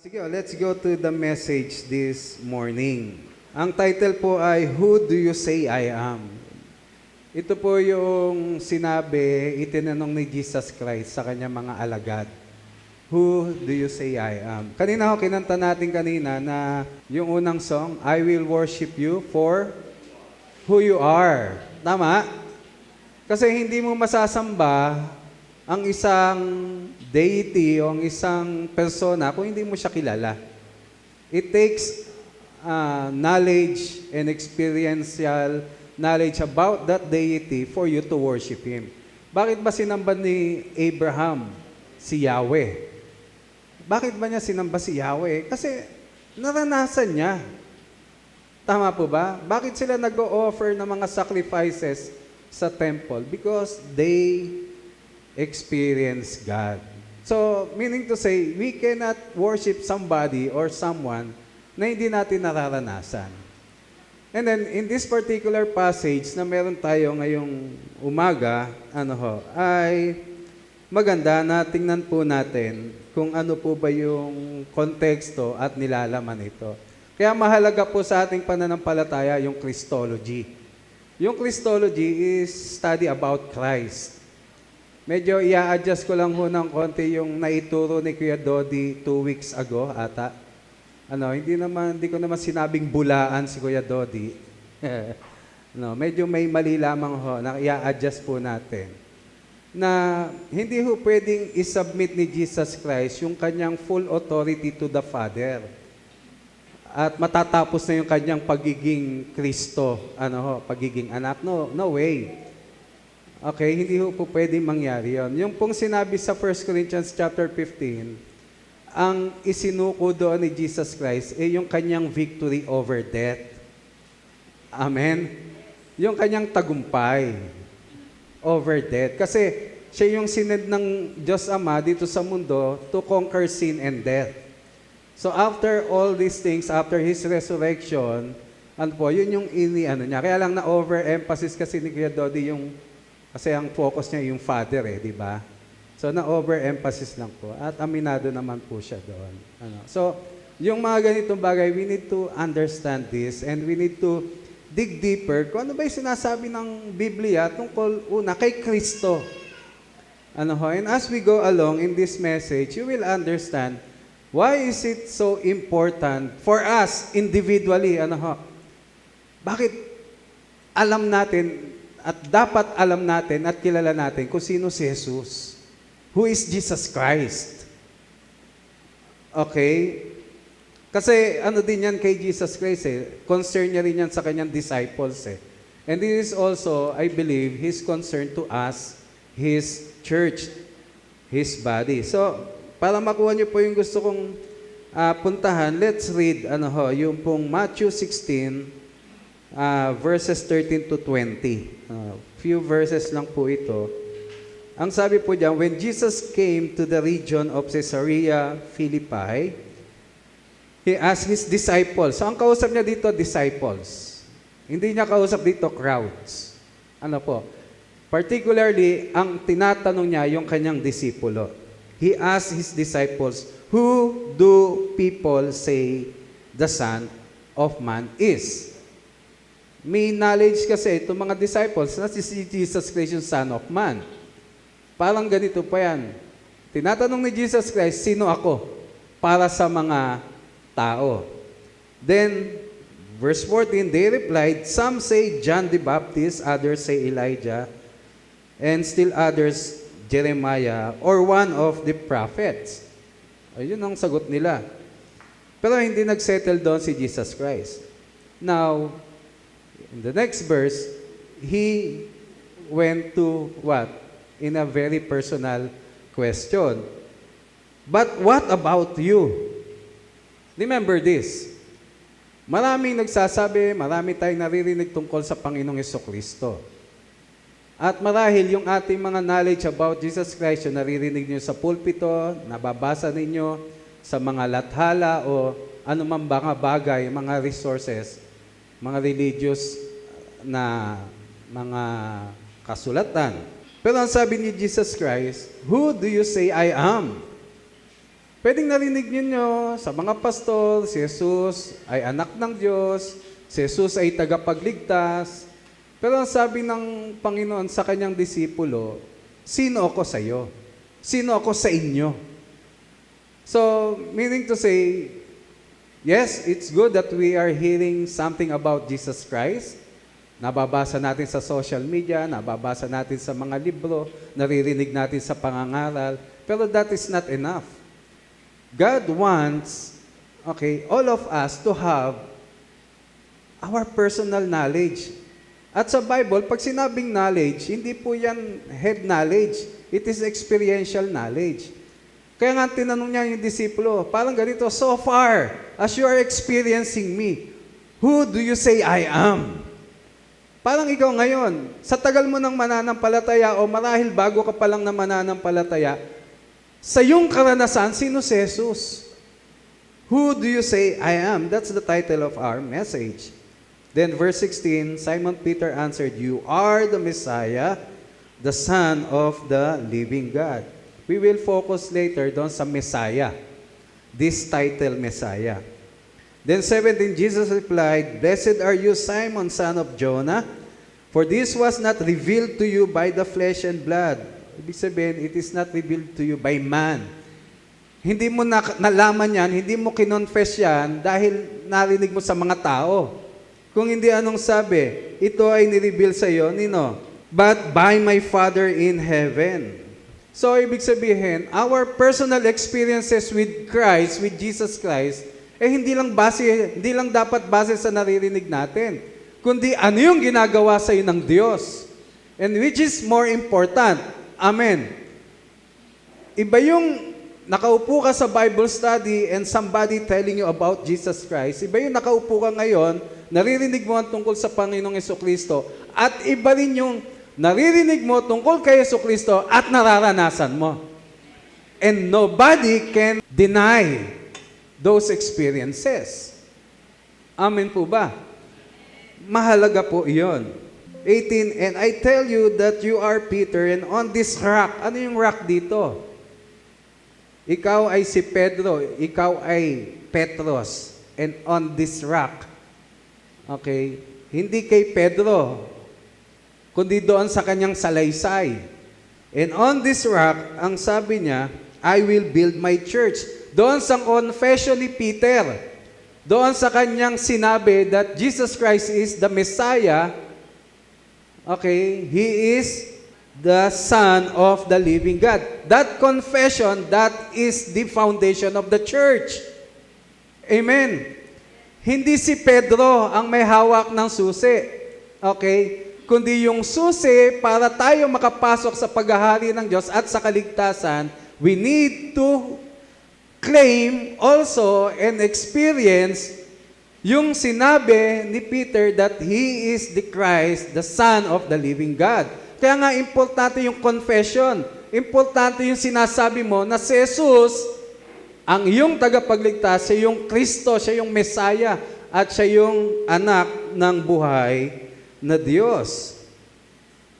Sige, let's go to the message this morning. Ang title po ay, Who Do You Say I Am? Ito po yung sinabi, itinanong ni Jesus Christ sa kanyang mga alagad. Who do you say I am? Kanina ho, kinanta natin kanina na yung unang song, I will worship you for who you are. Tama? Kasi hindi mo masasamba ang isang deity o ang isang persona kung hindi mo siya kilala. It takes knowledge and experiential knowledge about that deity for you to worship Him. Bakit ba sinamba ni Abraham si Yahweh? Bakit ba niya sinamba si Yahweh? Kasi naranasan niya. Tama po ba? Bakit sila nag-o-offer ng mga sacrifices sa temple? Because they experience God. So, meaning to say, we cannot worship somebody or someone na hindi natin nararanasan. And then, in this particular passage na meron tayo ngayong umaga, ay maganda na tingnan po natin kung ano po ba yung konteksto at nilalaman ito. Kaya mahalaga po sa ating pananampalataya yung Christology. Yung Christology is study about Christ. Medyo i-adjust ko lang ho ng konti yung naituro ni Kuya Dodi 2 weeks ago ata. Hindi ko naman sinabing bulaan si Kuya Dodi. Medyo may mali lamang ho na i-adjust po natin. Na hindi ho pwedeng isubmit ni Jesus Christ yung kanyang full authority to the Father. At matatapos na yung kanyang pagiging Kristo, pagiging anak. No way. Okay, hindi po pwedeng mangyari yun. Yung pong sinabi sa 1 Corinthians chapter 15, ang isinuko doon ni Jesus Christ ay yung kanyang victory over death. Amen? Yung kanyang tagumpay over death. Kasi siya yung sinend ng Diyos Ama dito sa mundo to conquer sin and death. So after all these things, after His resurrection, yun yung niya. Kaya lang na-overemphasis kasi ni Kuya Dodi kasi ang focus niya yung Father di ba? So na-overemphasis lang po at aminado naman po siya doon. So yung mga ganitong bagay, we need to understand this and we need to dig deeper kung ano ba yung sinasabi ng Biblia tungkol una kay Kristo. And as we go along in this message, you will understand why is it so important for us individually. Bakit alam natin at dapat alam natin at kilala natin kung sino si Jesus. Who is Jesus Christ? Okay? Kasi din yan kay Jesus Christ concern niya rin yan sa kanyang disciples And this is also, I believe, His concern to us, His church, His body. So, para makuha niyo po yung gusto kong puntahan, let's read yung pong Matthew 16, verses 13 to 20. Few verses lang po ito. Ang sabi po diyan, when Jesus came to the region of Caesarea Philippi, He asked His disciples. So ang kausap niya dito, disciples. Hindi niya kausap dito, crowds. Particularly, ang tinatanong niya yung kanyang disipulo. He asked His disciples, who do people say the Son of Man is? May knowledge kasi itong mga disciples na si Jesus Christ yung Son of Man. Parang ganito pa yan. Tinatanong ni Jesus Christ, sino ako para sa mga tao? Then, verse 14, they replied, some say John the Baptist, others say Elijah, and still others Jeremiah, or one of the prophets. Ayun ang sagot nila. Pero hindi nagsettle doon si Jesus Christ. Now, in the next verse, He went to what? In a very personal question. But what about you? Remember this. Maraming nagsasabi, marami tayong naririnig tungkol sa Panginoong Jesucristo. At marahil yung ating mga knowledge about Jesus Christ, yung naririnig niyo sa pulpito, nababasa ninyo sa mga lathala o anumang mga bagay, mga resources, mga religious na mga kasulatan. Pero ang sabi ni Jesus Christ, who do you say I am? Pwedeng narinig ninyo sa mga pastor, si Jesus ay anak ng Diyos, si Jesus ay tagapagligtas. Pero ang sabi ng Panginoon sa kanyang disipulo, sino ako sa iyo? Sino ako sa inyo? So, meaning to say, yes, it's good that we are hearing something about Jesus Christ. Nababasa natin sa social media, nababasa natin sa mga libro, naririnig natin sa pangangaral, pero that is not enough. God wants, all of us to have our personal knowledge. At sa Bible, pag sinabing knowledge, hindi po yan head knowledge. It is experiential knowledge. Kaya nga tinanong niya yung disipulo, parang ganito, so far as you are experiencing me, who do you say I am? Parang ikaw ngayon, sa tagal mo ng mananampalataya o marahil bago ka pa lang na mananampalataya, sa iyong karanasan, sino si Jesus? Who do you say I am? That's the title of our message. Then verse 16, Simon Peter answered, you are the Messiah, the Son of the living God. We will focus later doon sa Messiah, this title Messiah. Then 17, Jesus replied, blessed are you, Simon, son of Jonah, for this was not revealed to you by the flesh and blood. Ibig sabihin, it is not revealed to you by man. Hindi mo nalaman yan, hindi mo kinonfess yan dahil narinig mo sa mga tao. Kung hindi, anong sabi? Ito ay nireveal sa iyo, nino? But by my Father in heaven. So, ibig sabihin, our personal experiences with Christ, with Jesus Christ, hindi lang dapat base sa naririnig natin, kundi ano yung ginagawa sa iyo ng Diyos. And which is more important. Amen. Iba yung nakaupo ka sa Bible study and somebody telling you about Jesus Christ. Iba yung nakaupo ka ngayon, naririnig mo ang tungkol sa Panginoong Jesucristo, at iba rin yung naririnig mo tungkol kay Jesucristo at nararanasan mo. And nobody can deny those experiences. Amen po ba? Mahalaga po iyon. 18, and I tell you that you are Peter, and on this rock, ano yung rock dito? Ikaw ay si Pedro, ikaw ay Petros, and on this rock. Okay? Hindi kay Pedro, kundi doon sa kanyang salaysay. And on this rock, ang sabi niya, I will build my church. Doon sa confession ni Peter, doon sa kanyang sinabi that Jesus Christ is the Messiah, He is the Son of the living God. That confession, that is the foundation of the church. Amen. Hindi si Pedro ang may hawak ng susi. Kundi yung susi para tayo makapasok sa paghahari ng Diyos at sa kaligtasan, we need to claim also and experience yung sinabi ni Peter that He is the Christ, the Son of the living God. Kaya nga, importante yung confession. Importante yung sinasabi mo na si Jesus, ang iyong tagapagligtas, siya yung Kristo, siya yung Messiah, at siya yung anak ng buhay na Diyos.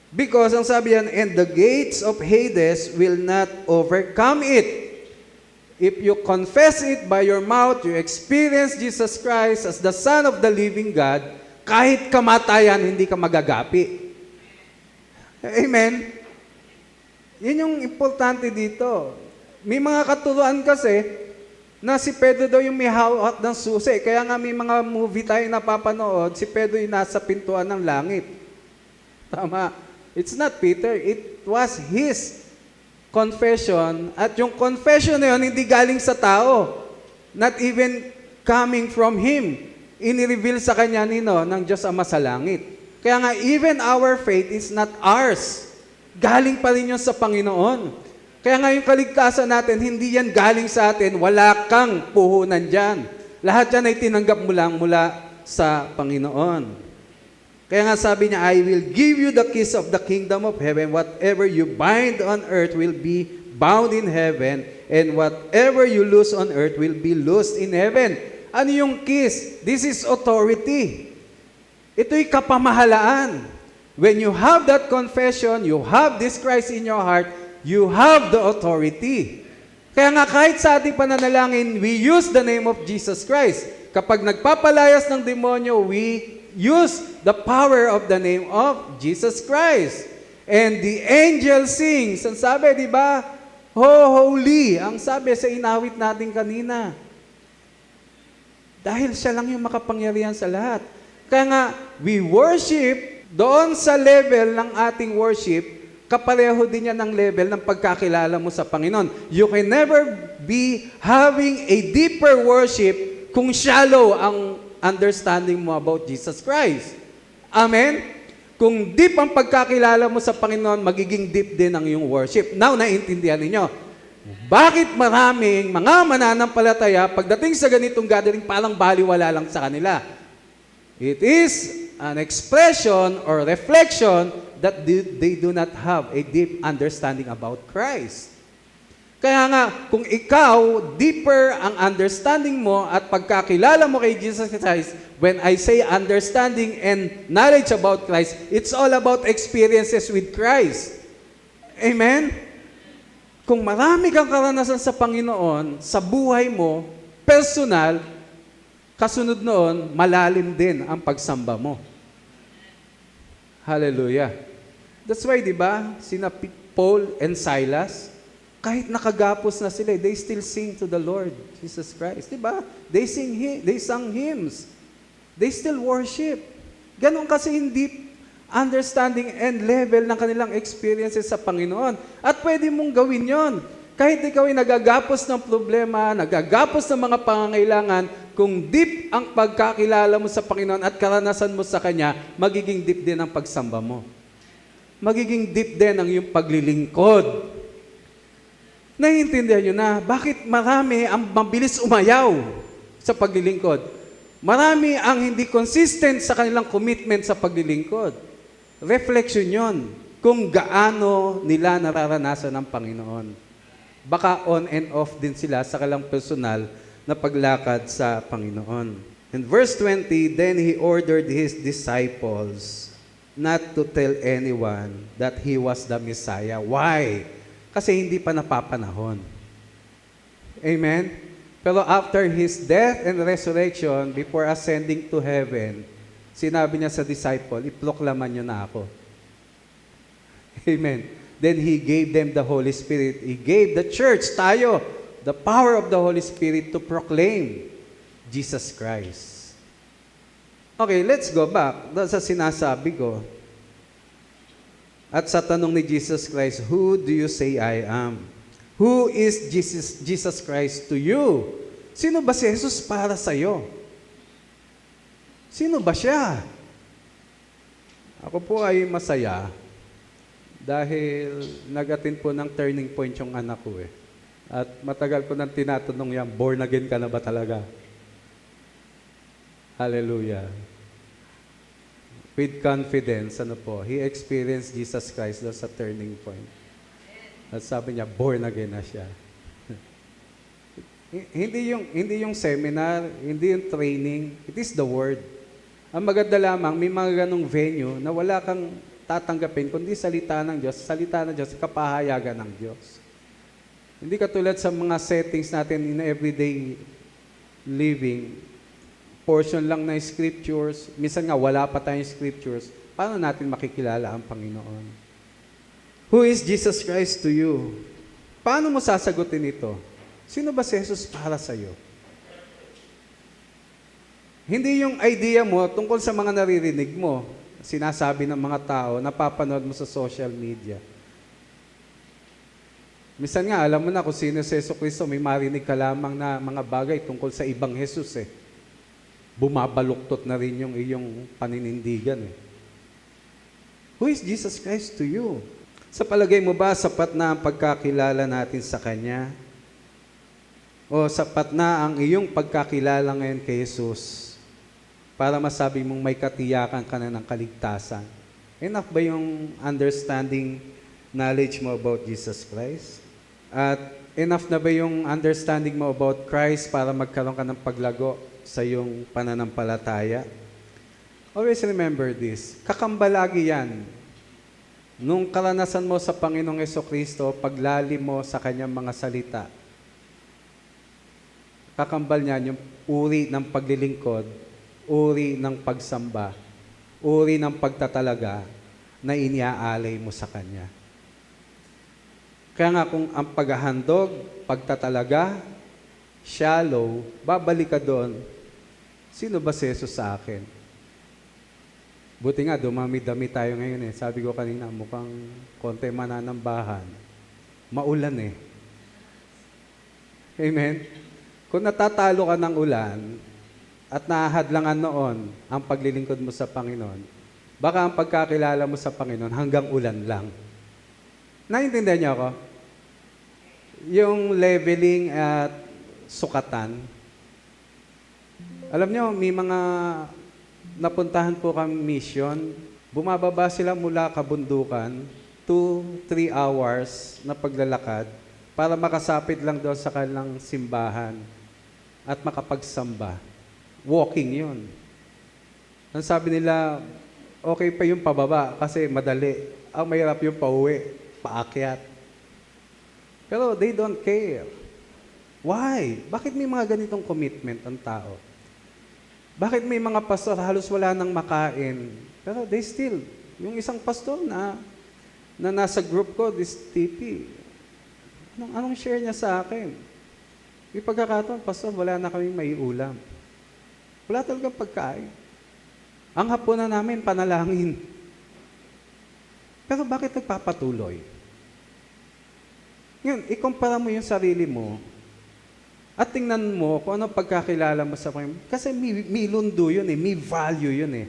Because, ang sabi yan, and the gates of Hades will not overcome it. If you confess it by your mouth, you experience Jesus Christ as the Son of the living God, kahit kamatayan, hindi ka magagapi. Amen? Yun yung importante dito. May mga katuruan kasi na si Pedro daw yung may hawak ng susi. Kaya nga may mga movie tayo napapanood, si Pedro yung nasa pintuan ng langit. Tama. It's not Peter, it was his confession, at yung confession na yun, hindi galing sa tao. Not even coming from him. Inireveal sa kanya ng Diyos Ama sa langit. Kaya nga, even our faith is not ours. Galing pa rin yun sa Panginoon. Kaya nga yung kaligtasan natin, hindi yan galing sa atin. Wala kang puhunan dyan. Lahat yan ay tinanggap mo lang mula sa Panginoon. Kaya nga sabi niya, I will give you the keys of the kingdom of heaven. Whatever you bind on earth will be bound in heaven, and whatever you loose on earth will be loosed in heaven. Ano yung keys? This is authority. Ito'y kapamahalaan. When you have that confession, you have this Christ in your heart, you have the authority. Kaya nga kahit sa ating pananalangin, we use the name of Jesus Christ. Kapag nagpapalayas ng demonyo, we use the power of the name of Jesus Christ. And the angel sings. Ang sabi, di ba? Holy. Ang sabi sa inawit natin kanina. Dahil siya lang yung makapangyarihan sa lahat. Kaya nga, we worship doon sa level ng ating worship, kapareho din yan ng level ng pagkakilala mo sa Panginoon. You can never be having a deeper worship kung shallow ang understanding mo about Jesus Christ. Amen? Kung deep ang pagkakilala mo sa Panginoon, magiging deep din ang iyong worship. Now, naiintindihan ninyo. Bakit maraming mga mananampalataya, pagdating sa ganitong gathering, parang baliwala lang sa kanila? It is an expression or reflection that they do not have a deep understanding about Christ. Kaya nga, kung ikaw, deeper ang understanding mo at pagkakilala mo kay Jesus Christ, when I say understanding and knowledge about Christ, it's all about experiences with Christ. Amen? Kung marami kang karanasan sa Panginoon, sa buhay mo, personal, kasunod noon, malalim din ang pagsamba mo. Hallelujah. That's why, di ba, sina Paul and Silas, kahit nakagapos na sila, they still sing to the Lord Jesus Christ. Di ba? They sang hymns. They still worship. Ganon kasi hindi understanding and level ng kanilang experiences sa Panginoon. At pwede mong gawin yon. Kahit ikaw ay nagagapos ng problema, nagagapos ng mga pangangailangan, kung deep ang pagkakilala mo sa Panginoon at karanasan mo sa Kanya, magiging deep din ang pagsamba mo. Magiging deep din ang iyong paglilingkod. Naiintindihan nyo na, bakit marami ang mabilis umayaw sa paglilingkod? Marami ang hindi consistent sa kanilang commitment sa paglilingkod. Reflection yon kung gaano nila nararanasan ng Panginoon. Baka on and off din sila sa kanilang personal na paglakad sa Panginoon. In verse 20, then he ordered his disciples not to tell anyone that he was the Messiah. Why? Kasi hindi pa napapanahon. Amen? Pero after His death and resurrection, before ascending to heaven, sinabi niya sa disciple, iproklaman niyo na ako. Amen. Then He gave them the Holy Spirit. He gave the church, tayo, the power of the Holy Spirit to proclaim Jesus Christ. Okay, let's go back sa sinasabi ko. At sa tanong ni Jesus Christ, who do you say I am? Who is Jesus Christ to you? Sino ba si Jesus para sa iyo? Sino ba siya? Ako po ay masaya dahil nag-attend po ng turning point yung anak ko eh. At matagal ko nang tinatanong yan, born again ka na ba talaga? Hallelujah. With confidence, he experienced Jesus Christ doon sa turning point. At sabi niya, born again na siya. Hindi yung seminar, hindi yung training, it is the Word. Ang maganda lamang, may mga ganong venue na wala kang tatanggapin, kundi salita ng Diyos, kapahayagan ng Diyos. Hindi katulad sa mga settings natin in everyday living, portion lang ng scriptures, minsan nga wala pa tayong scriptures, paano natin makikilala ang Panginoon? Who is Jesus Christ to you? Paano mo sasagutin ito? Sino ba si Jesus para sa iyo? Hindi yung idea mo tungkol sa mga naririnig mo, sinasabi ng mga tao, napapanood mo sa social media. Minsan nga, alam mo na kung sino si Jesus Cristo, may marinig ka lamang na mga bagay tungkol sa ibang Jesus eh. Bumabaluktot na rin yung iyong paninindigan eh. Who is Jesus Christ to you? Sa palagay mo ba, sapat na ang pagkakilala natin sa Kanya? O sapat na ang iyong pagkakilala ngayon kay Jesus para masabi mong may katiyakan ka na ng kaligtasan? Enough ba yung understanding, knowledge mo about Jesus Christ? At enough na ba yung understanding mo about Christ para magkaroon ka ng paglago sa iyong pananampalataya? Always remember this. Kakambalagi yan. Nung karanasan mo sa Panginoong Jesucristo, paglalim mo sa Kanyang mga salita, Kakambal niyan yung uri ng paglilingkod, uri ng pagsamba, uri ng pagtatalaga na iniaalay mo sa Kanya. Kaya nga kung ang paghahandog, pagtatalaga, shallow, babalik ka doon, sino ba si Jesus sa akin? Buti nga, dumami-dami tayo ngayon eh. Sabi ko kanina, mukhang konti mananambahan. Maulan eh. Amen? Kung natatalo ka ng ulan at nahadlangan noon ang paglilingkod mo sa Panginoon, baka ang pagkakilala mo sa Panginoon hanggang ulan lang. Naintindihan niyo ako? Yung leveling at sukatan. Alam niyo, may mga napuntahan po kami mission, bumababa sila mula kabundukan, 2-3 hours na paglalakad para makasapit lang doon sa kanilang simbahan at makapagsamba. Walking yun. Ang sabi nila, okay pa yung pababa kasi madali. Ang mahirap yung pauwi, paakyat. Pero they don't care. Why? Bakit may mga ganitong commitment ang tao? Bakit may mga pastor halos wala nang makain? Pero they still, yung isang pastor na nasa group ko, this TP, anong share niya sa akin? May pagkakataon, pastor, wala na kaming maiulam. Wala talagang pagkain. Ang hapunan namin, panalangin. Pero bakit nagpapatuloy? Ngayon, ikumpara mo yung sarili mo at tingnan mo kung anong pagkakilala mo sa Panginoon. Kasi may lundo yun eh, may value yun eh.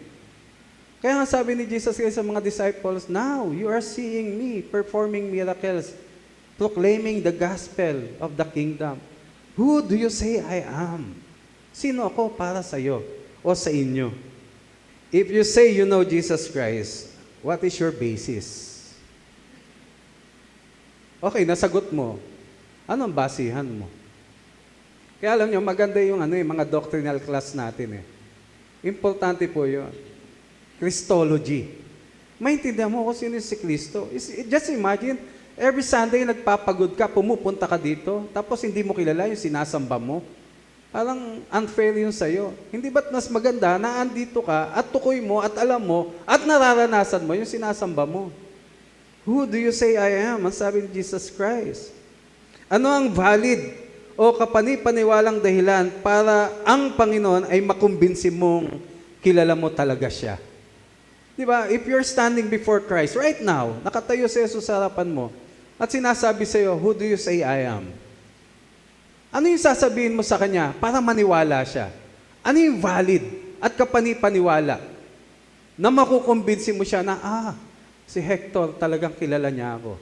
Kaya nga sabi ni Jesus sa mga disciples, now you are seeing me performing miracles, proclaiming the gospel of the kingdom. Who do you say I am? Sino ako para sa iyo o sa inyo? If you say you know Jesus Christ, what is your basis? Okay, nasagot mo. Anong basihan mo? Kaya alam nyo, maganda yung mga doctrinal class natin eh. Importante po yun. Christology. Maintindihan mo kung sino si Kristo. Just imagine, every Sunday nagpapagod ka, pumupunta ka dito, tapos hindi mo kilala yung sinasamba mo. Parang unfair yun sa'yo. Hindi ba't mas maganda na andito ka at tukoy mo at alam mo at nararanasan mo yung sinasamba mo? Who do you say I am? Ang sabi ni Jesus Christ. Ano ang valid o kapani-paniwalang dahilan para ang Panginoon ay makumbinsi mong kilala mo talaga siya? Di ba? If you're standing before Christ right now, nakatayo si Jesus sa harapan mo at sinasabi sa iyo, who do you say I am? Ano yung sasabihin mo sa Kanya para maniwala siya? Ano yung valid at kapani-paniwala na makukumbinsi mo siya na, si Hector talagang kilala niya ako.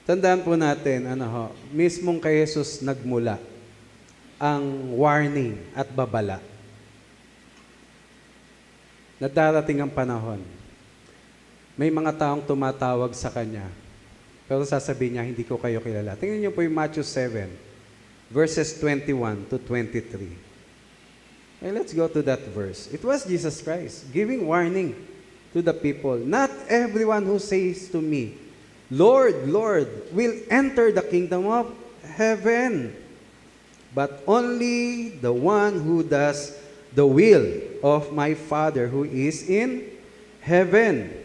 Tandaan po natin, mismong kay Jesus nagmula ang warning at babala na darating ang panahon. May mga taong tumatawag sa Kanya, pero sasabihin niya, hindi ko kayo kilala. Tingnan niyo po yung Matthew 7, verses 21 to 23. Okay, let's go to that verse. It was Jesus Christ giving warning to the people. Not everyone who says to me, Lord, Lord, will enter the kingdom of heaven, but only the one who does the will of my Father who is in heaven.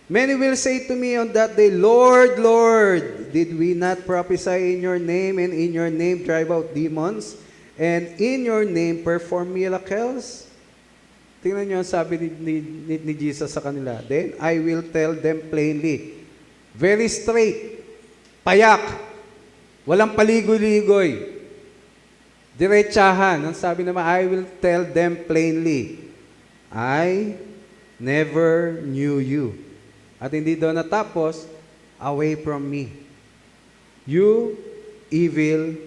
Many will say to me on that day, Lord, Lord, did we not prophesy in your name and in your name drive out demons? And in your name perform miracles? Tingnan niyo ang sabi ni Jesus sa kanila. Then I will tell them plainly, very straight, payak, walang paligoy-ligoy, diretsahan. Ang sabi naman, I will tell them plainly, I never knew you. At hindi doon natapos, away from me, you evil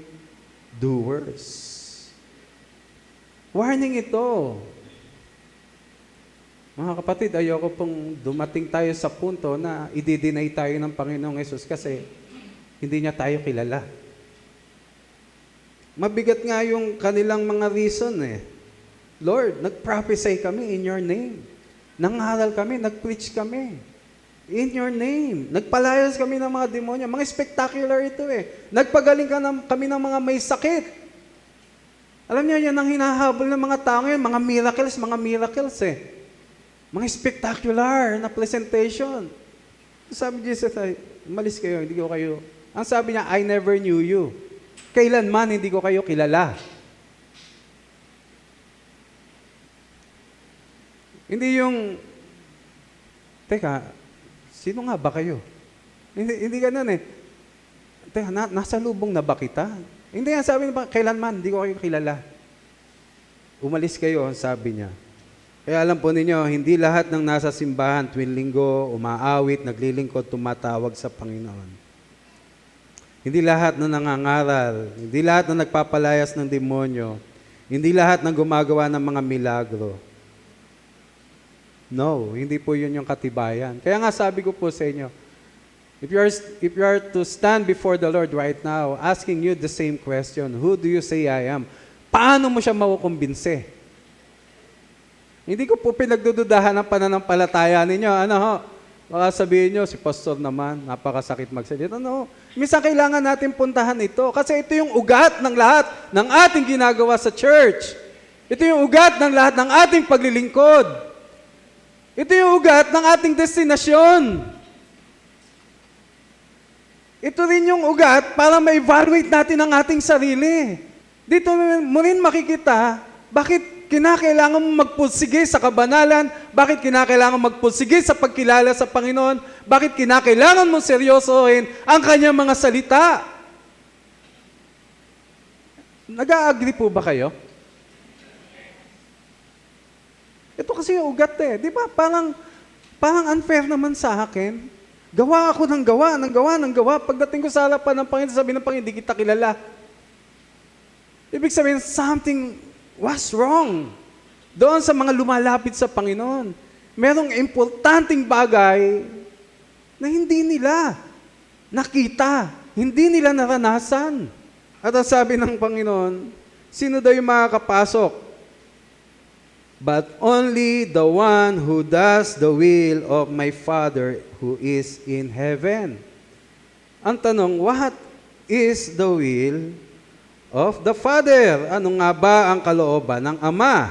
doers. Warning ito. Mga kapatid, ayoko pong dumating tayo sa punto na i-deny tayo ng Panginoong Yesus kasi hindi niya tayo kilala. Mabigat nga yung kanilang mga reason eh. Lord, nag-prophesy kami in your name. Nangaral kami, nag-preach kami. In your name. Nagpalayas kami ng mga demonyo. Mga spectacular ito eh. Nagpagaling kami ng mga may sakit. Alam niyo, yan ang hinahabol ng mga tao ngayon. Mga miracles eh. Mga spectacular na presentation. Sabi ni Jesus, ay, umalis kayo, hindi ko kayo. Ang sabi niya, I never knew you. Kailanman hindi ko kayo kilala. Hindi yung, teka, sino nga ba kayo? Hindi ganun eh. Teka, nasa lubong na ba kita? Hindi yan, sabi niya, kailanman hindi ko kayo kilala. Umalis kayo, sabi niya. Kaya alam po ninyo, hindi lahat ng nasa simbahan tuwing linggo, umaawit, naglilingkod, tumatawag sa Panginoon. Hindi lahat na nangangaral, hindi lahat na nagpapalayas ng demonyo, hindi lahat ng gumagawa ng mga milagro. No, hindi po yun yung katibayan. Kaya nga sabi ko po sa inyo, if you are to stand before the Lord right now, asking you the same question, who do you say I am? Paano mo siya makukumbinse? Hindi ko po pinagdududahan ang pananampalataya ninyo. Ano ho? Baka sabihin nyo, si pastor naman, napakasakit magsalita. No, minsan kailangan natin puntahan ito. Kasi ito yung ugat ng lahat ng ating ginagawa sa church. Ito yung ugat ng lahat ng ating paglilingkod. Ito yung ugat ng ating destinasyon. Ito rin yung ugat para ma-evaluate natin ang ating sarili. Dito mo rin makikita, bakit kinakailangan mo magpursige sa kabanalan? Bakit kinakailangan magpursige sa pagkilala sa Panginoon? Bakit kinakailangan mo seryosohin ang kanyang mga salita? Nag-a-agree po ba kayo? Ito kasi yung ugat eh. Di ba? Parang unfair naman sa akin. Gawa ako ng gawa. Pagdating ko sa harapan ng Panginoon, sabi ng Panginoon, hindi kita kilala. Ibig sabihin, something was wrong. Doon sa mga lumalapit sa Panginoon, merong importanteng bagay na hindi nila nakita, hindi nila naranasan. At ang sabi ng Panginoon, sino daw yung makakapasok? But only the one who does the will of my Father who is in heaven. Ang tanong, what is the will of the Father? Ano nga ba ang kalooban ng Ama?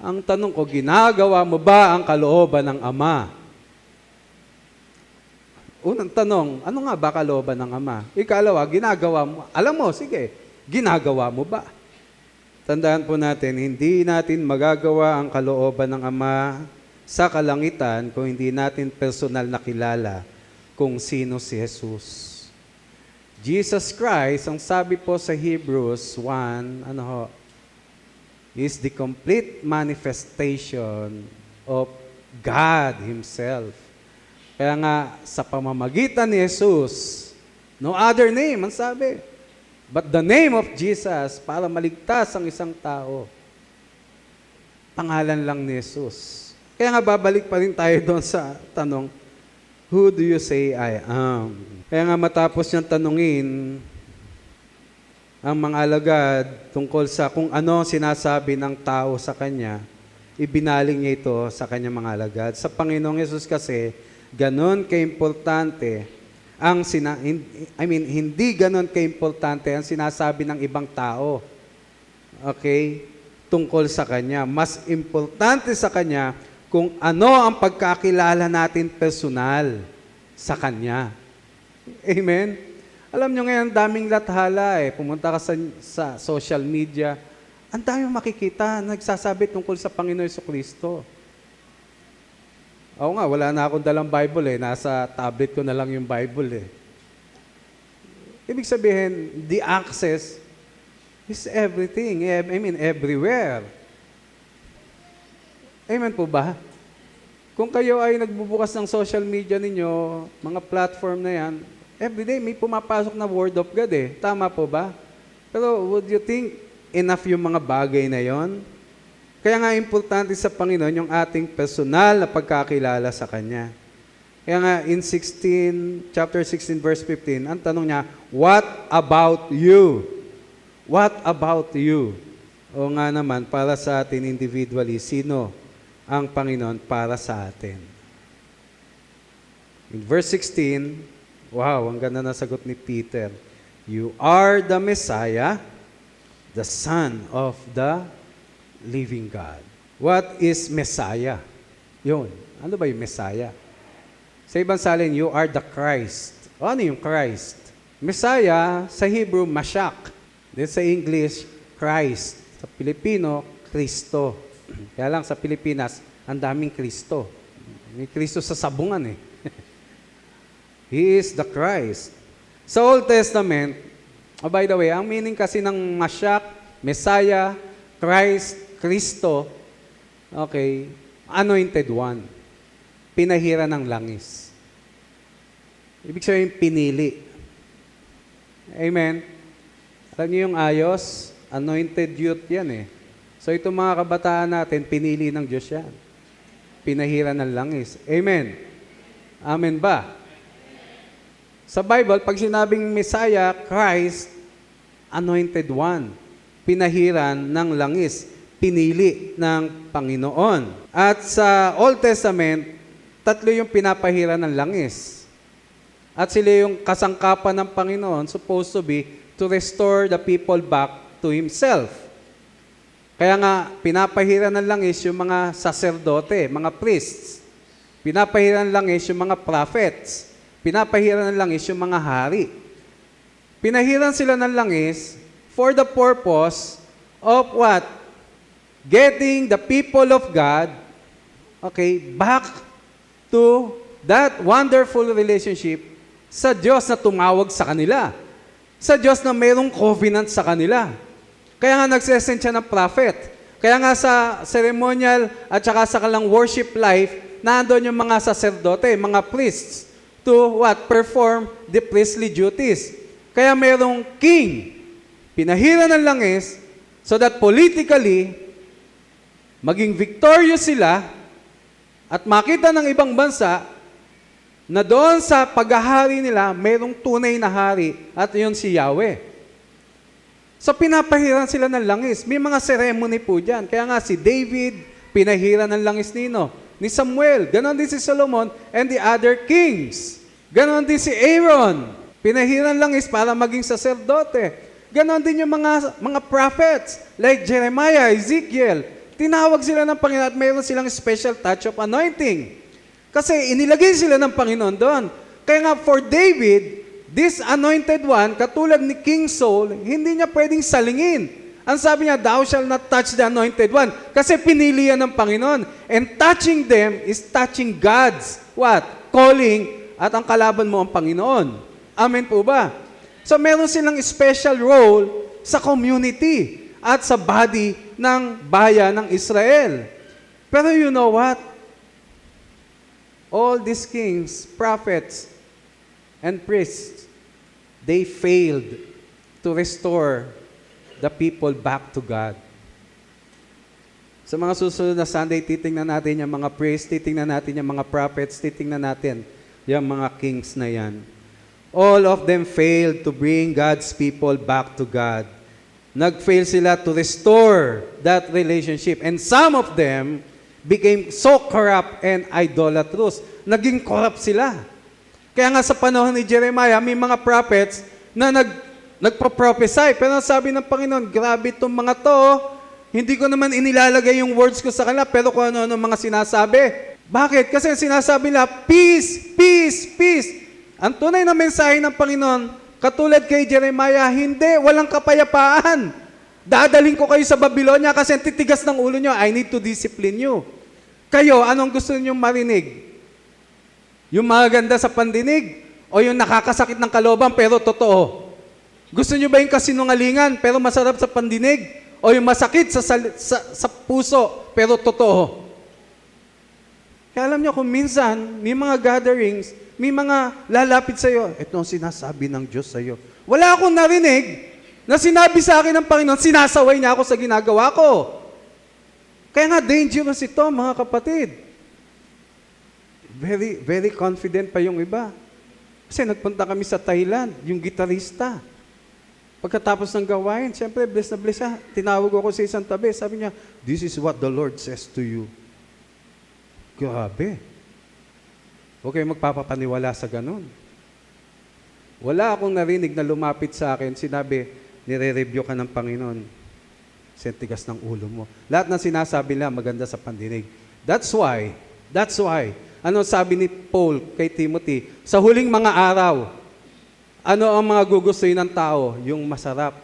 Ang tanong ko, ginagawa mo ba ang kalooban ng Ama? Unang tanong, ano nga ba kalooban ng Ama? Ikalawa, ginagawa mo. Alam mo, sige, ginagawa mo ba? Tandaan po natin, hindi natin magagawa ang kalooban ng Ama sa kalangitan kung hindi natin personal na kilala kung sino si Jesus. Jesus Christ, ang sabi po sa Hebrews 1, is the complete manifestation of God Himself. Kaya nga, sa pamamagitan ni Jesus, no other name, ang sabi, but the name of Jesus, para maligtas ang isang tao. Pangalan lang ni Jesus. Kaya nga, babalik pa rin tayo doon sa tanong, who do you say I am? Kaya nga matapos niyang tanungin ang mga alagad tungkol sa kung ano sinasabi ng tao sa kanya, ibinaling niya ito sa kanyang mga alagad. Sa Panginoong Yesus kasi, ganon kaimportante hindi ganon kaimportante ang sinasabi ng ibang tao. Okay? Tungkol sa kanya. Mas importante sa kanya kung ano ang pagkakilala natin personal sa kanya. Amen? Alam nyo ngayon, daming lathala eh. Pumunta ka sa social media, ang dami makikita, nagsasabi tungkol sa Panginoon Jesucristo. Oo nga, wala na akong dalang Bible eh. Nasa tablet ko na lang yung Bible eh. Ibig sabihin, the access is everything. Everywhere. Amen po ba? Kung kayo ay nagbubukas ng social media ninyo, mga platform na yan, everyday may pumapasok na Word of God eh. Tama po ba? Pero would you think enough yung mga bagay na yon? Kaya nga importante sa Panginoon yung ating personal na pagkakilala sa Kanya. Kaya nga in chapter 16 verse 15, ang tanong niya, what about you? What about you? O nga naman, para sa atin individually, sino ang Panginoon para sa atin? In verse 16, wow, ang ganda na sagot ni Peter. You are the Messiah, the Son of the living God. What is Messiah? Yun. Ano ba yung Messiah? Sa ibang salin, you are the Christ. O ano yung Christ? Messiah, sa Hebrew, Mashiach. Then sa English, Christ. Sa Pilipino, Kristo. Kaya lang sa Pilipinas, ang daming Kristo. May Kristo sa sabungan eh. He is the Christ. Sa Old Testament, by the way, ang meaning kasi ng Mashiach, Messiah, Christ, Kristo, okay, anointed one. Pinahira ng langis. Ibig sabihin, pinili. Amen. Alam niyo yung ayos, anointed youth yan eh. So itong mga kabataan natin, pinili ng Diyos yan. Pinahira ng langis. Amen. Amen ba? Sa Bible, pag sinabing Messiah, Christ, anointed one. Pinahiran ng langis. Pinili ng Panginoon. At sa Old Testament, tatlo yung pinapahira ng langis. At sila yung kasangkapan ng Panginoon, supposed to be to restore the people back to Himself. Kaya nga, pinapahira ng langis yung mga saserdote, mga priests. Pinapahira ng langis yung mga prophets. Pinapahira ng langis yung mga hari. Pinahiran sila ng langis for the purpose of what? Getting the people of God, okay, back to that wonderful relationship sa Diyos na tumawag sa kanila. Sa Diyos na mayroong covenant sa kanila. Kaya nga nagsesend siya ng prophet. Kaya nga sa ceremonial at saka sa kalang worship life, nandoon yung mga saserdote, mga priests, to what? Perform the priestly duties. Kaya mayroong king, pinahira ng langis, so that politically, maging victorious sila, at makita ng ibang bansa, na doon sa paghahari nila, mayroong tunay na hari, at yun si Yahweh. So pinapahiran sila ng langis. May mga ceremony po dyan. Kaya nga si David, pinahiran ng langis nino. Ni Samuel, ganon din si Solomon, and the other kings. Ganon din si Aaron, pinahiran langis para maging saserdote. Ganon din yung mga prophets, like Jeremiah, Ezekiel. Tinawag sila ng Panginoon at mayroon silang special touch of anointing. Kasi inilagay sila ng Panginoon doon. Kaya nga for David, this anointed one, katulad ni King Saul, hindi niya pwedeng salingin. Ang sabi niya, thou shalt not touch the anointed one. Kasi pinili yan ng Panginoon. And touching them is touching God's, what? Calling, at ang kalaban mo ang Panginoon. Amen po ba? So meron silang special role sa community at sa body ng bayan ng Israel. Pero you know what? All these kings, prophets, and priests, they failed to restore the people back to God. Sa mga susunod na Sunday, titingnan natin yung mga priests, titingnan natin yung mga prophets, titingnan natin yung mga kings na yan. All of them failed to bring God's people back to God. Nag-fail sila to restore that relationship. And some of them became so corrupt and idolatrous. Naging corrupt sila. Kaya nga sa panahon ni Jeremiah, may mga prophets na nagpo-prophesy. Pero sabi ng Panginoon, grabe itong mga to. Hindi ko naman inilalagay yung words ko sa kanila, pero kung ano-ano mga sinasabi. Bakit? Kasi sinasabi nila, peace, peace, peace. Ang tunay na mensahe ng Panginoon, katulad kay Jeremiah, hindi, walang kapayapaan. Dadaling ko kayo sa Babylonia kasi ang titigas ng ulo nyo, I need to discipline you. Kayo, anong gusto niyo marinig? Yung maganda sa pandinig o yung nakakasakit ng kalooban pero totoo? Gusto niyo ba yung kasinungalingan pero masarap sa pandinig? O yung masakit sa puso pero totoo? Kaya alam niyo kung minsan, may mga gatherings, may mga lalapit sa iyo, ito ang sinasabi ng Diyos sa iyo. Wala akong narinig na sinabi sa akin ng Panginoon, sinasaway niya ako sa ginagawa ko. Kaya nga, dangerous ito, mga kapatid. Very, very confident pa yung iba. Kasi nagpunta kami sa Thailand, yung gitarista. Pagkatapos ng gawain, siyempre, bless na bless siya. Tinawag ako sa isang tabi. Sabi niya, this is what the Lord says to you. Grabe. Huwag kayong magpapapaniwala sa ganun. Wala akong narinig na lumapit sa akin, sinabi, nire-review ka ng Panginoon. Sentigas ng ulo mo. Lahat ng sinasabi nila maganda sa pandinig. That's why, ano sabi ni Paul kay Timothy, sa huling mga araw, ano ang mga gugustuhin ng tao? Yung masarap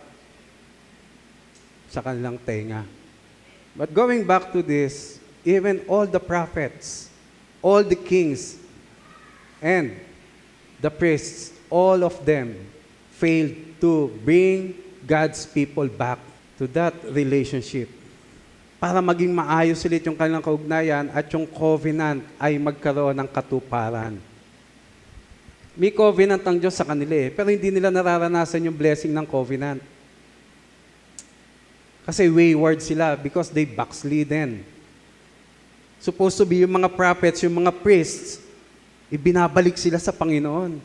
sa kanilang tenga. But going back to this, even all the prophets, all the kings, and the priests, all of them failed to bring God's people back to that relationship para maging maayos ulit yung kanilang kaugnayan at yung covenant ay magkaroon ng katuparan. May covenant ang Diyos sa kanila pero hindi nila nararanasan yung blessing ng covenant. Kasi wayward sila because they backslidden. Supposed to be yung mga prophets, yung mga priests, ibinabalik sila sa Panginoon.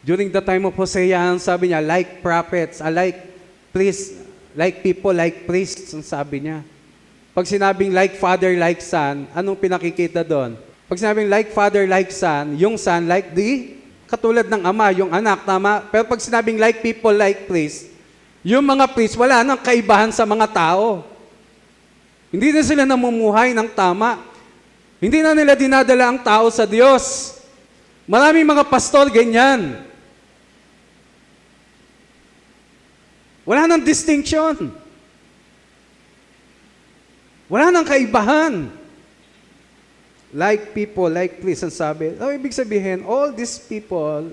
During the time of Hosea, sabi niya, like prophets, like priests, like people, like priests, ang sabi niya. Pag sinabing like father, like son, anong pinakikita doon? Pag sinabing like father, like son, yung son, like katulad ng ama, yung anak, tama? Pero pag sinabing like people, like priests, yung mga priests, wala nang kaibahan sa mga tao. Hindi na sila namumuhay ng tama. Hindi na nila dinadala ang tao sa Diyos. Maraming mga pastor ganyan. Wala nang distinction. Wala nang kaibahan. Like people, like priests, ang sabi. Ibig sabihin, all these people,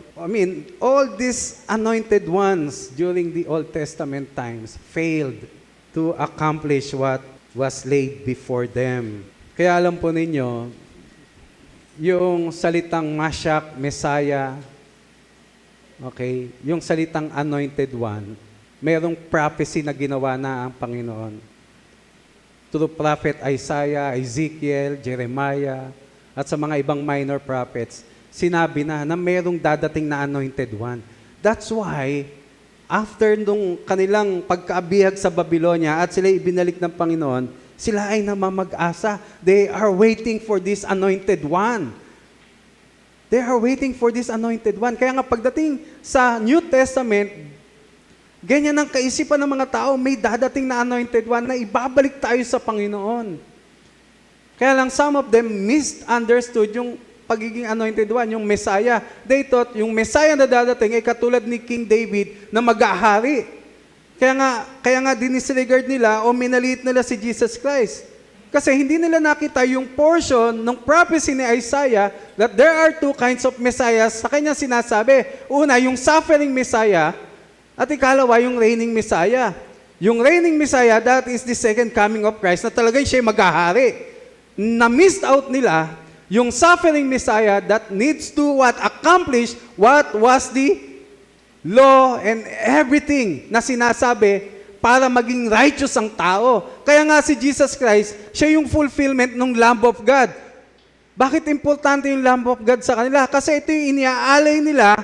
all these anointed ones during the Old Testament times failed to accomplish what was laid before them. Kaya alam po ninyo, yung salitang Mashiach, Messiah, okay, yung salitang anointed one, mayroong prophecy na ginawa na ang Panginoon. Through prophet Isaiah, Ezekiel, Jeremiah, at sa mga ibang minor prophets, sinabi na mayroong dadating na anointed one. That's why, after nung kanilang pagkaabihag sa Babylonia at sila ibinalik ng Panginoon, sila ay namamag-asa. They are waiting for this anointed one. They are waiting for this anointed one. Kaya nga pagdating sa New Testament, ganyan ang kaisipan ng mga tao, may dadating na anointed one na ibabalik tayo sa Panginoon. Kaya lang some of them misunderstood yung pagiging anointed one, yung Messiah. They thought yung Messiah na dadating ay katulad ni King David na mag-ahari. Kaya nga dinisregard nila o minaliit nila si Jesus Christ. Kasi hindi nila nakita yung portion ng prophecy ni Isaiah that there are two kinds of Messiahs sa kanya sinasabi. Una, yung suffering Messiah, at ikalawa, yung reigning Messiah. Yung reigning Messiah, that is the second coming of Christ na talagang siya mag-ahari. Na-missed out nila yung suffering Messiah that needs to accomplish what was the law and everything na sinasabi para maging righteous ang tao. Kaya nga si Jesus Christ, siya yung fulfillment ng Lamb of God. Bakit importante yung Lamb of God sa kanila? Kasi ito yung iniaalay nila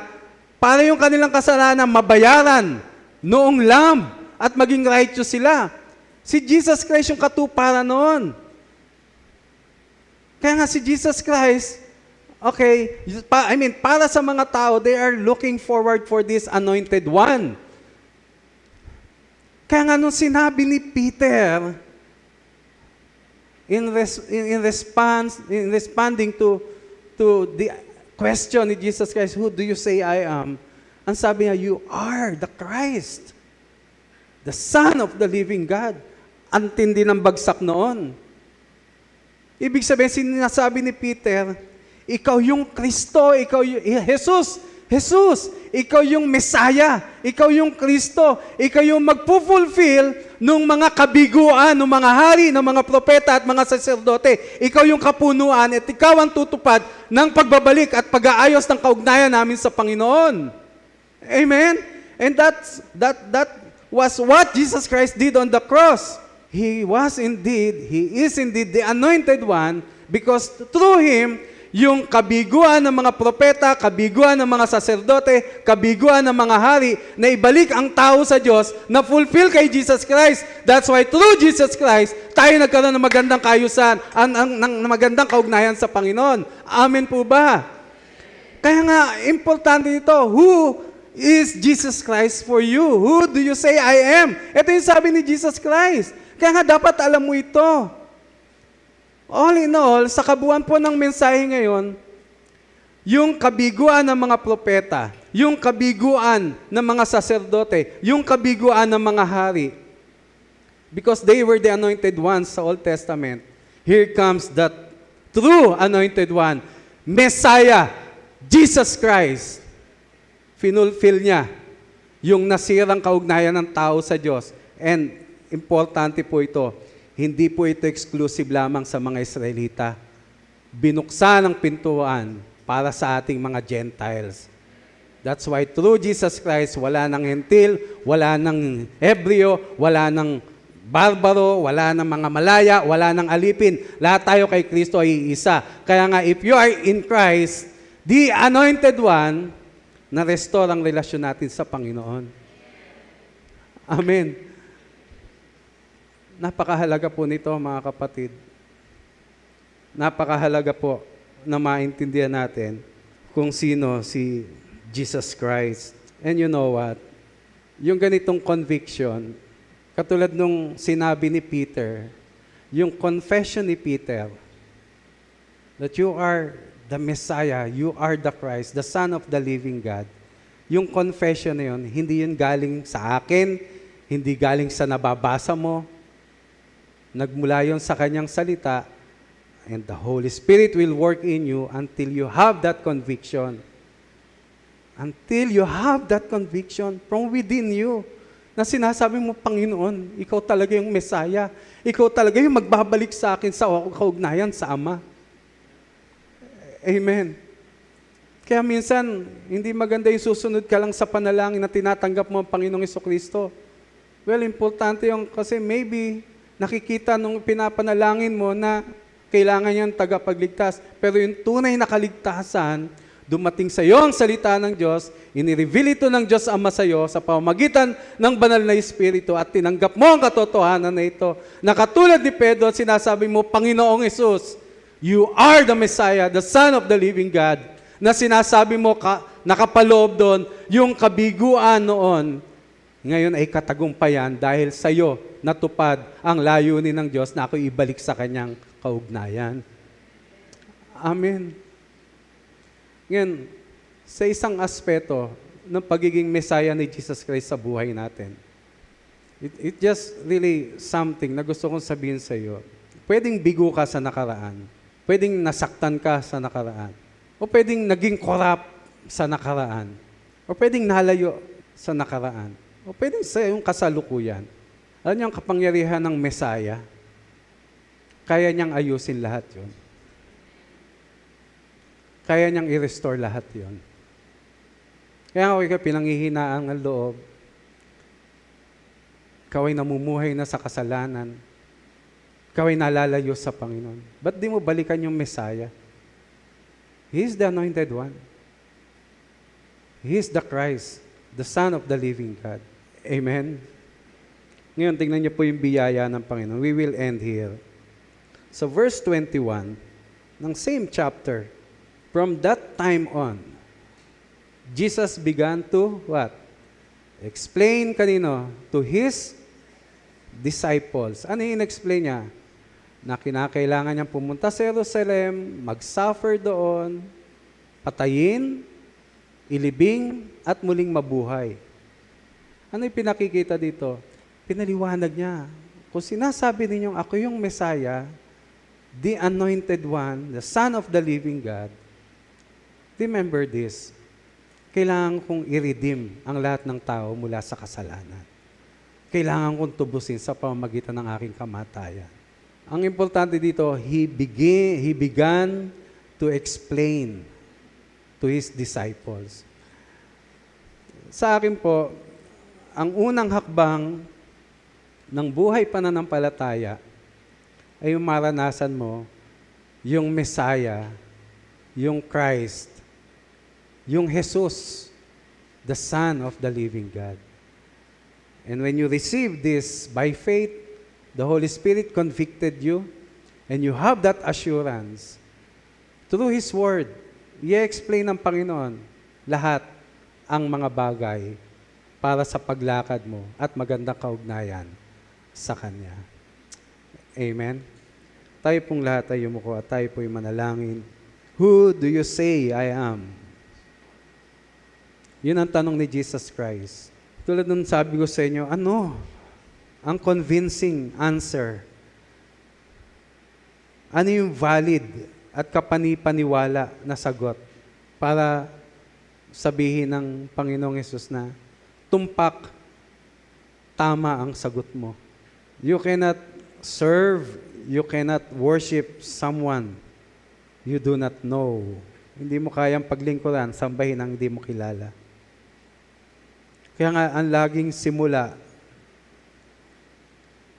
para yung kanilang kasalanan mabayaran noong Lamb at maging righteous sila. Si Jesus Christ yung katuparan noon. Kaya nga si Jesus Christ, okay, para sa mga tao, they are looking forward for this anointed one. Kaya nga nung sinabi ni Peter, in responding to the question ni Jesus Christ, who do you say I am? Ang sabi niya, you are the Christ, the Son of the living God. Ang tindi ng bagsak noon. Ibig sabihin, sinasabi ni Peter, ikaw yung Kristo, ikaw yung Jesus, ikaw yung Messiah, ikaw yung Kristo, ikaw yung magpo-fulfill ng mga kabiguan, ng mga hari, ng mga propeta at mga saserdote. Ikaw yung kapunuan at ikaw ang tutupad ng pagbabalik at pag-aayos ng kaugnayan namin sa Panginoon. Amen? And that was what Jesus Christ did on the cross. He is indeed the anointed one because through Him, yung kabiguan ng mga propeta, kabiguan ng mga saserdote, kabiguan ng mga hari, na ibalik ang tao sa Diyos, na fulfill kay Jesus Christ. That's why through Jesus Christ, tayo nagkaroon ng magandang kayusan, ng magandang kaugnayan sa Panginoon. Amen po ba? Kaya nga, importante ito, who is Jesus Christ for you? Who do you say I am? Ito yung sabi ni Jesus Christ. Kaya nga, dapat alam mo ito. All in all, sa kabuuan po ng mensahe ngayon, yung kabiguan ng mga propeta, yung kabiguan ng mga saserdote, yung kabiguan ng mga hari, because they were the anointed ones sa Old Testament, here comes the true anointed one, Messiah, Jesus Christ. Finulfill niya yung nasirang kaugnayan ng tao sa Diyos. And importante po ito, hindi po ito exclusive lamang sa mga Israelita. Binuksan ang pintuan para sa ating mga Gentiles. That's why through Jesus Christ, wala ng Hentil, wala ng Hebreo, wala ng barbaro, wala ng mga Malaya, wala ng alipin. Lahat tayo kay Kristo ay iisa. Kaya nga, if you are in Christ, the Anointed One, na-restore ang relasyon natin sa Panginoon. Amen. Napakahalaga po nito, mga kapatid. Napakahalaga po na maintindihan natin kung sino si Jesus Christ. And you know what? Yung ganitong conviction, katulad nung sinabi ni Peter, yung confession ni Peter, that you are the Messiah, you are the Christ, the Son of the living God. Yung confession na yun, hindi yun galing sa akin, hindi galing sa nababasa mo, nagmula yon sa kanyang salita, and the Holy Spirit will work in you until you have that conviction. Until you have that conviction from within you, na sinasabi mo, Panginoon, ikaw talaga yung Messiah. Ikaw talaga yung magbabalik sa akin sa kaugnayan sa Ama. Amen. Kaya minsan, hindi maganda yung susunod ka lang sa panalangin na tinatanggap mo ang Panginoong Jesucristo. Well, importante yung kasi maybe nakikita nung pinapanalangin mo na kailangan niyang tagapagligtas. Pero yung tunay na kaligtasan, dumating sa iyo ang salita ng Diyos, inireveal ito ng Diyos Ama sa iyo sa pamamagitan ng banal na Espiritu at tinanggap mo ang katotohanan na ito. Na katulad ni Pedro, sinasabi mo, Panginoong Hesus, you are the Messiah, the Son of the living God. Na sinasabi mo, nakapaloob doon, yung kabiguan noon, ngayon ay katagumpayan dahil sa iyo natupad ang layunin ng Diyos na ako ibalik sa kanyang kaugnayan. Amen. Ngayon, sa isang aspeto ng pagiging Messiah ni Jesus Christ sa buhay natin, it just really something na gusto kong sabihin sa iyo. Pwedeng bigo ka sa nakaraan, pwedeng nasaktan ka sa nakaraan, o pwedeng naging corrupt sa nakaraan, o pwedeng nalayo sa nakaraan, o pwedeng sa iyong kasalukuyan. Alam niyo ang kapangyarihan ng Messiah? Kaya niyang ayusin lahat yon. Kaya niyang i-restore lahat yon. Kaya ako ikaw pinanghihinaan ang loob. Ikaw ay namumuhay na sa kasalanan. Ikaw ay nalalayo sa Panginoon. Ba't di mo balikan yung Messiah? He is the Anointed One. He is the Christ, the Son of the living God. Amen? Ngayon, tingnan niyo po yung biyaya ng Panginoon. We will end here. So verse 21, ng same chapter, from that time on, Jesus began to, what? Explain kanino? To His disciples. Ano yung in-explain niya? Na kinakailangan niyang pumunta sa Jerusalem, mag-suffer doon, patayin, ilibing, at muling mabuhay. Ano yung pinakikita dito? Pinaliwanag niya. Kung sinasabi ninyong ako yung Messiah, the Anointed One, the Son of the living God, remember this. Kailangan kong i-redeem ang lahat ng tao mula sa kasalanan. Kailangan kong tubusin sa pamamagitan ng aking kamatayan. Ang importante dito, He began to explain to His disciples. Sa akin po, ang unang hakbang ng buhay pananampalataya ay yung maranasan mo yung Messiah yung Christ, yung Jesus, the Son of the living God. And when you receive this by faith, the Holy Spirit convicted you, and you have that assurance. Through His Word, i-explain ng Panginoon lahat ang mga bagay para sa paglakad mo at magandang kaugnayan sa Kanya. Amen? Tayo pong lahat ay yumuko at tayo po'y manalangin. Who do you say I am? Yun ang tanong ni Jesus Christ. Tulad nung sabi ko sa inyo, ano ang convincing answer? Ano yung valid at kapanipaniwala na sagot para sabihin ng Panginoong Hesus na tumpak, tama ang sagot mo. You cannot serve, you cannot worship someone you do not know. Hindi mo kayang paglingkuran, sambahin ang hindi mo kilala. Kaya nga, ang laging simula,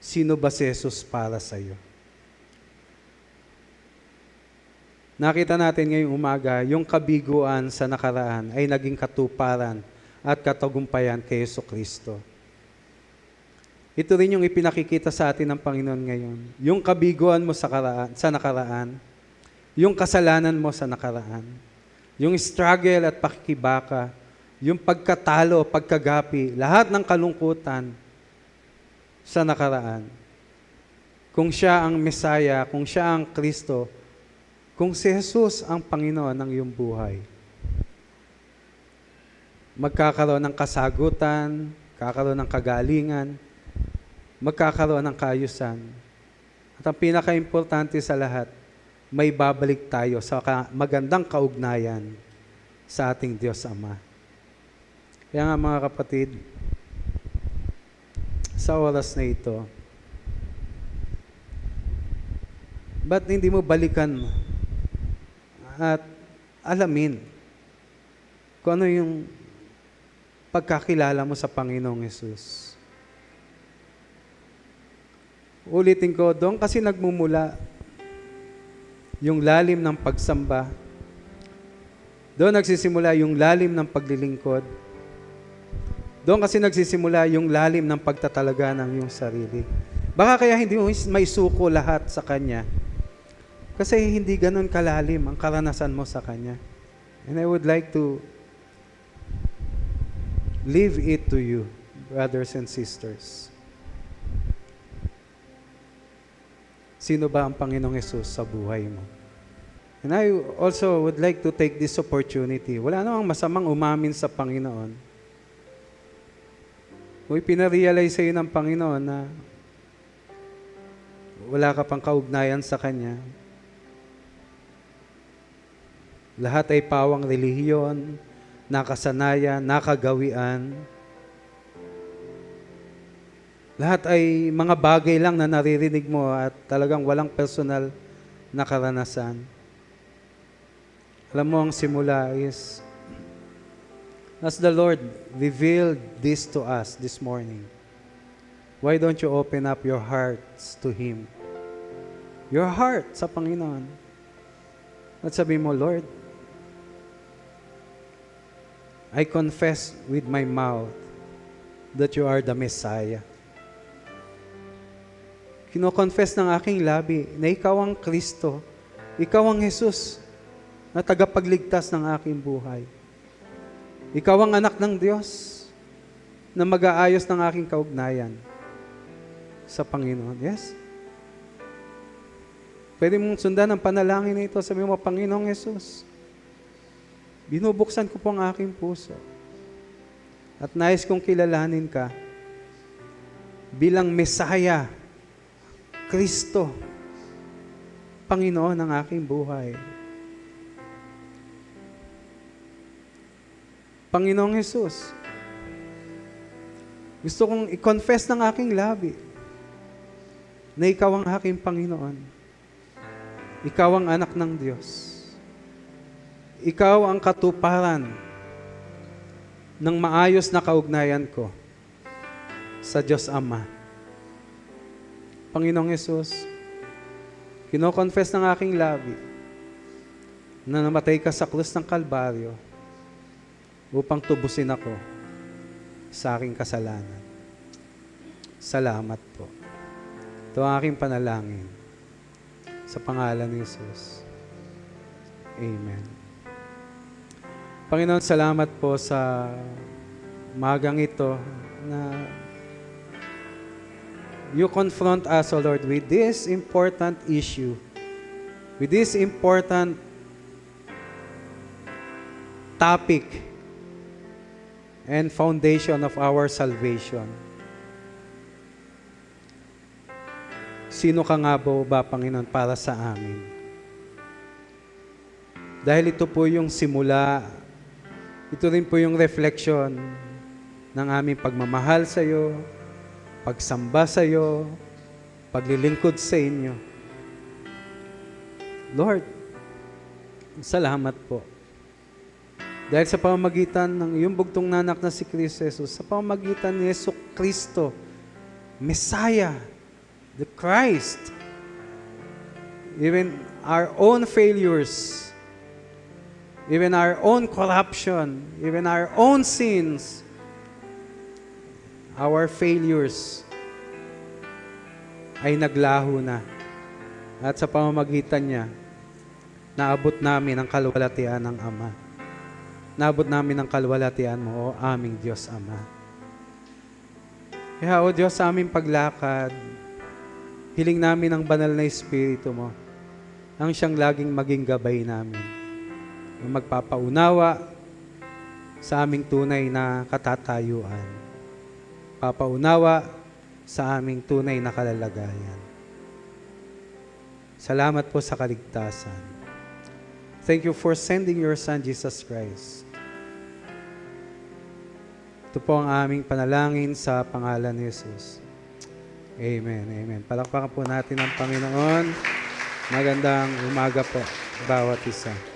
sino ba si Jesus para sa iyo? Nakita natin ngayong umaga, yung kabiguan sa nakaraan ay naging katuparan at katagumpayan kay Jesucristo. Ito rin yung ipinakikita sa atin ng Panginoon ngayon. Yung kabiguan mo sa nakaraan, yung kasalanan mo sa nakaraan, yung struggle at pakikibaka, yung pagkatalo, pagkagapi, lahat ng kalungkutan sa nakaraan. Kung siya ang Mesaya, kung siya ang Kristo, kung si Jesus ang Panginoon ng iyong buhay, magkakaroon ng kasagutan, magkakaroon ng kagalingan, magkakaroon ng kaayusan. At ang pinaka-importante sa lahat, may babalik tayo sa magandang kaugnayan sa ating Diyos Ama. Kaya nga mga kapatid, sa oras na ito, ba't hindi mo balikan at alamin kung ano yung pagkakilala mo sa Panginoong Hesus? Ulitin ko, doon kasi nagmumula yung lalim ng pagsamba. Doon nagsisimula yung lalim ng paglilingkod. Doon kasi nagsisimula yung lalim ng pagtatalaga ng iyong sarili. Baka kaya hindi mo may suko lahat sa Kanya. Kasi hindi ganun kalalim ang karanasan mo sa Kanya. And I would like to leave it to you, brothers and sisters. Sino ba ang Panginoong Hesus sa buhay mo? And I also would like to take this opportunity. Wala namang masamang umamin sa Panginoon. Kung ipinarealize sa'yo ng Panginoon na wala ka pang kaugnayan sa Kanya, lahat ay pawang relihiyon, nakasanayan, nakagawian, lahat ay mga bagay lang na naririnig mo at talagang walang personal na karanasan. Alam mo, ang simula is, as the Lord revealed this to us this morning, why don't you open up your hearts to Him? Your heart sa Panginoon. At sabi mo, Lord, I confess with my mouth that you are the Messiah. Kino-confess ng aking labi na ikaw ang Kristo, ikaw ang Jesus na tagapagligtas ng aking buhay. Ikaw ang anak ng Diyos na mag-aayos ng aking kaugnayan sa Panginoon. Yes? Pwede mong sundan ang panalangin na ito. Sabi mo, Panginoong Jesus, binubuksan ko po ang aking puso at nais kong kilalanin ka bilang Mesaya, Kristo, Panginoon ng aking buhay. Panginoong Jesus, gusto kong i-confess ng aking labi na ikaw ang aking Panginoon. Ikaw ang anak ng Diyos. Ikaw ang katuparan ng maayos na kaugnayan ko sa Diyos Ama. Panginoong Jesus, kino-confess ng aking labi na namatay ka sa krus ng Kalbaryo upang tubusin ako sa aking kasalanan. Salamat po. Ito ang aking panalangin. Sa pangalan ni Jesus. Amen. Panginoon, salamat po sa umagang ito na you confront us, O Lord, with this important issue, with this important topic and foundation of our salvation. Sino ka nga ba, Panginoon, para sa amin? Dahil ito po yung simula, ito rin po yung reflection ng aming pagmamahal sa iyo, pagsamba sa iyo, paglilingkod sa inyo. Lord, salamat po. Dahil sa pamamagitan ng iyong bugtong nanak na si Kristo Jesus, sa pamamagitan ni Yesu Kristo, Messiah, the Christ, even our own failures, even our own corruption, even our own sins, our failures ay naglaho na. At sa pamamagitan niya, naabot namin ang kalwalatian ng Ama. Naabot namin ang kalwalatian mo, O aming Diyos Ama. Kaya, O Diyos, sa aming paglakad, hiling namin ang banal na Espiritu mo, ang siyang laging maging gabay namin, ang magpapaunawa sa aming tunay na katatayuan, papaunawa sa aming tunay na kalalagayan. Salamat po sa kaligtasan. Thank you for sending your Son, Jesus Christ. Ito po ang aming panalangin sa pangalan ni Jesus. Amen, amen. Palakpakan po natin ang Panginoon. Magandang umaga po, bawat isa.